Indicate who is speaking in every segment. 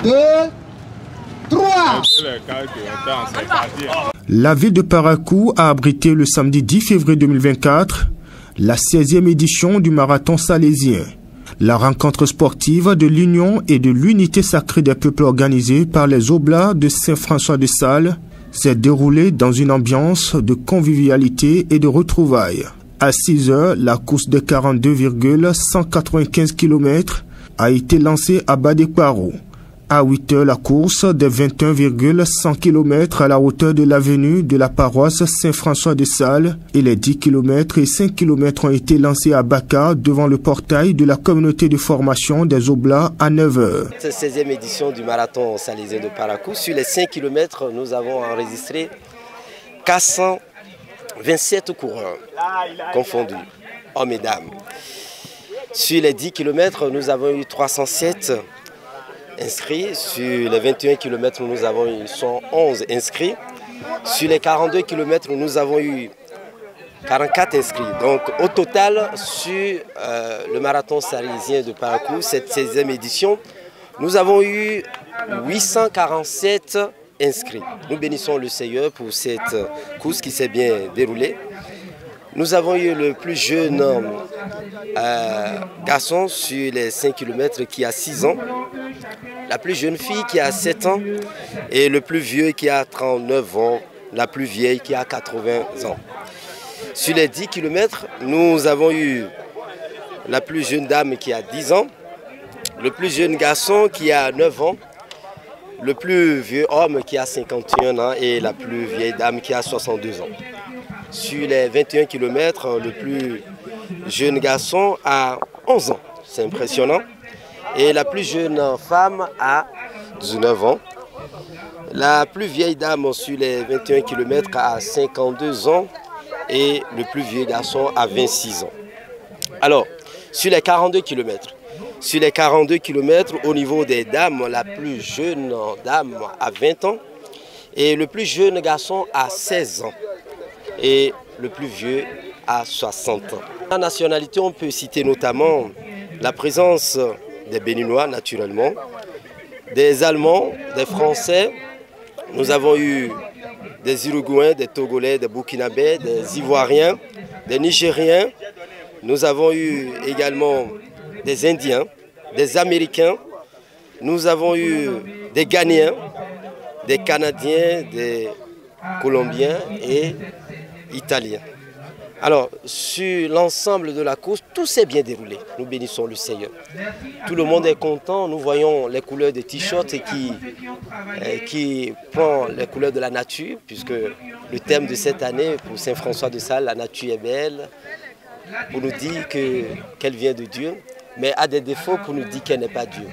Speaker 1: 2, 3.
Speaker 2: La ville de Parakou a abrité le samedi 10 février 2024 la 16e édition du marathon salésien. La rencontre sportive de l'Union et de l'Unité sacrée des peuples organisée par les Oblats de Saint-François-de-Sales s'est déroulée dans une ambiance de convivialité et de retrouvailles. À 6 heures, la course de 42,195 km a été lancée à Badekparo. À 8 heures, la course de 21,100 km à la hauteur de l'avenue de la paroisse Saint-François-de-Sales et les 10 km et 5 km ont été lancés à Baka devant le portail de la communauté de formation des Oblats à 9 heures.
Speaker 3: Cette 16e édition du marathon salésien de Parakou, sur les 5 km, nous avons enregistré 427 coureurs confondus, hommes et dames. Sur les 10 km, nous avons eu 307 inscrits. Sur les 21 km, nous avons eu 111 inscrits. Sur les 42 km, nous avons eu 44 inscrits. Donc au total, sur le marathon salésien de Parakou, cette 16e édition, nous avons eu 847 inscrits. Nous bénissons le Seigneur pour cette course qui s'est bien déroulée. Nous avons eu le plus jeune garçon sur les 5 km qui a 6 ans, la plus jeune fille qui a 7 ans et le plus vieux qui a 39 ans, la plus vieille qui a 80 ans. Sur les 10 km, nous avons eu la plus jeune dame qui a 10 ans, le plus jeune garçon qui a 9 ans, le plus vieux homme qui a 51 ans et la plus vieille dame qui a 62 ans. Sur les 21 km, le plus jeune garçon a 11 ans, c'est impressionnant. Et la plus jeune femme a 19 ans. La plus vieille dame sur les 21 km a 52 ans et le plus vieux garçon a 26 ans. Alors, sur les 42 km, au niveau des dames, la plus jeune dame a 20 ans et le plus jeune garçon a 16 ans. Et le plus vieux à 60 ans. La nationalité, on peut citer notamment la présence des Béninois, naturellement, des Allemands, des Français. Nous avons eu des Uruguayens, des Togolais, des Burkinabés, des Ivoiriens, des Nigériens. Nous avons eu également des Indiens, des Américains. Nous avons eu des Ghanéens, des Canadiens, des Colombiens et Italiens. Alors, sur l'ensemble de la course, tout s'est bien déroulé. Nous bénissons le Seigneur. Tout le monde est content. Nous voyons les couleurs des t-shirts qui prend les couleurs de la nature, puisque le thème de cette année pour Saint-François-de-Sales, la nature est belle, pour nous dire qu'elle vient de Dieu, mais a des défauts pour nous dire qu'elle n'est pas Dieu.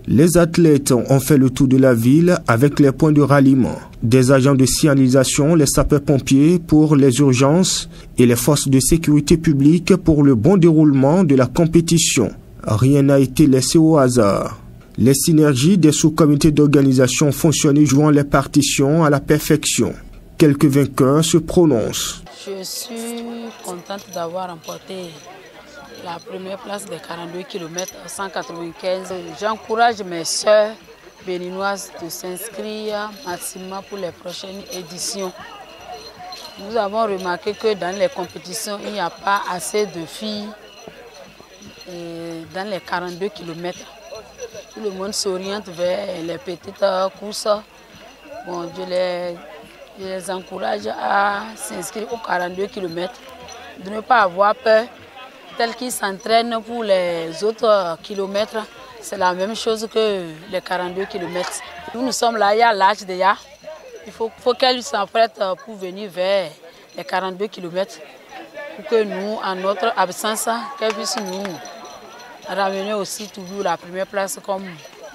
Speaker 2: Les athlètes ont fait le tour de la ville avec les points de ralliement, des agents de signalisation, les sapeurs-pompiers pour les urgences et les forces de sécurité publique pour le bon déroulement de la compétition. Rien n'a été laissé au hasard. Les synergies des sous-comités d'organisation ont fonctionné jouant les partitions à la perfection. Quelques vainqueurs se prononcent.
Speaker 4: Je suis contente d'avoir remporté la première place des 42 km 195. J'encourage mes sœurs béninoises de s'inscrire massivement pour les prochaines éditions. Nous avons remarqué que dans les compétitions, il n'y a pas assez de filles dans les 42 km. Tout le monde s'oriente vers les petites courses. Bon, je les encourage à s'inscrire aux 42 km, de ne pas avoir peur. Tel qu'ils s'entraînent pour les autres kilomètres, c'est la même chose que les 42 km. Nous sommes là, il y a l'âge déjà. Il faut qu'elles s'apprêtent pour venir vers les 42 km pour que nous, en notre absence, qu'elles puissent nous ramener aussi toujours la première place comme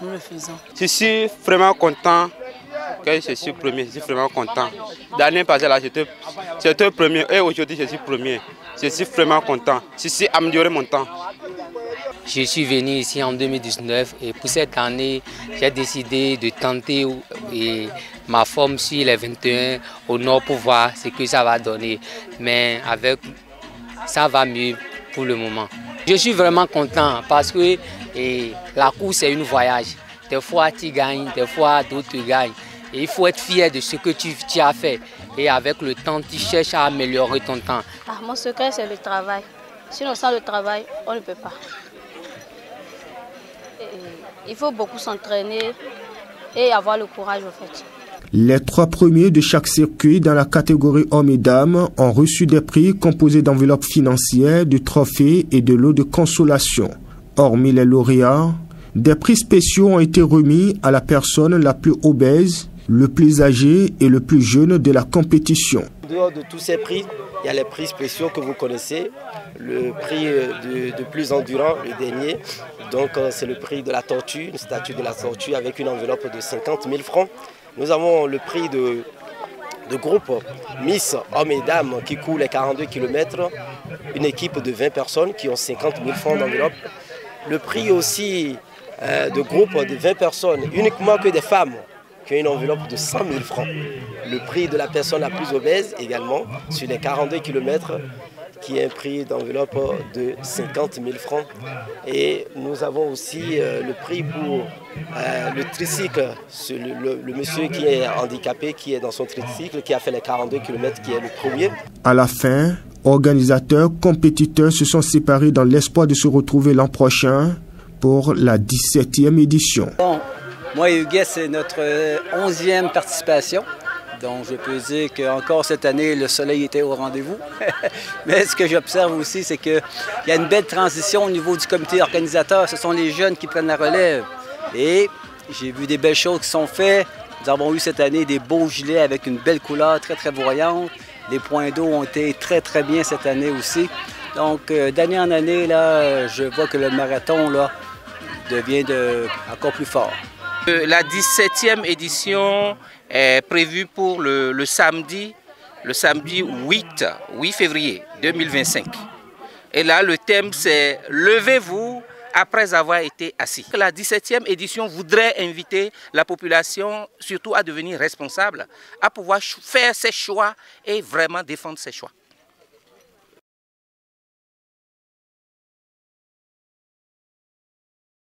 Speaker 4: nous le faisons.
Speaker 5: Je suis vraiment content que je suis premier, je suis vraiment content. L'année passée, j'étais premier et aujourd'hui, je suis premier. Je suis vraiment content. Je suis amélioré mon temps.
Speaker 6: Je suis venu ici en 2019 et pour cette année, j'ai décidé de tenter ma forme sur les 21 au nord pour voir ce que ça va donner. Mais ça va mieux pour le moment. Je suis vraiment content parce que la course est un voyage. des fois tu gagnes, des fois d'autres gagnent. Et il faut être fier de ce que tu as fait. Et avec le temps, tu cherches à améliorer ton temps.
Speaker 7: Mon secret, c'est le travail. Sinon, sans le travail, on ne peut pas. Il faut beaucoup s'entraîner et avoir le courage, en fait.
Speaker 2: Les 3 premiers de chaque circuit dans la catégorie hommes et dames ont reçu des prix composés d'enveloppes financières, de trophées et de lots de consolation. Hormis les lauréats, des prix spéciaux ont été remis à la personne la plus obèse, le plus âgé et le plus jeune de la compétition.
Speaker 3: En dehors de tous ces prix, il y a les prix spéciaux que vous connaissez, le prix de plus endurant, le dernier. Donc c'est le prix de la tortue, une statue de la tortue avec une enveloppe de 50 000 francs. Nous avons le prix de groupe Miss Hommes et Dames qui court les 42 km, une équipe de 20 personnes qui ont 50 000 francs d'enveloppe. Le prix aussi de groupe de 20 personnes, uniquement que des femmes, qui ont une enveloppe de 100 000 francs. Le prix de la personne la plus obèse également, sur les 42 km, qui est un prix d'enveloppe de 50 000 francs. Et nous avons aussi le prix pour le tricycle, le monsieur qui est handicapé, qui est dans son tricycle, qui a fait les 42 km, qui est le premier. À
Speaker 2: la fin, organisateurs, compétiteurs se sont séparés dans l'espoir de se retrouver l'an prochain pour la 17e édition.
Speaker 8: Bon, moi et Huguet, c'est notre 11e participation. Donc je peux dire qu'encore cette année, le soleil était au rendez-vous. Mais ce que j'observe aussi, c'est qu'il y a une belle transition au niveau du comité organisateur. Ce sont les jeunes qui prennent la relève. Et j'ai vu des belles choses qui sont faites. Nous avons eu cette année des beaux gilets avec une belle couleur très très voyante. Les points d'eau ont été très très bien cette année aussi. Donc d'année en année, là, je vois que le marathon là, devient encore plus fort.
Speaker 9: La 17e édition est prévue pour le samedi 8 février 2025. Et là, le thème c'est « Levez-vous après avoir été assis ». La 17e édition voudrait inviter la population surtout à devenir responsable, à pouvoir faire ses choix et vraiment défendre ses choix.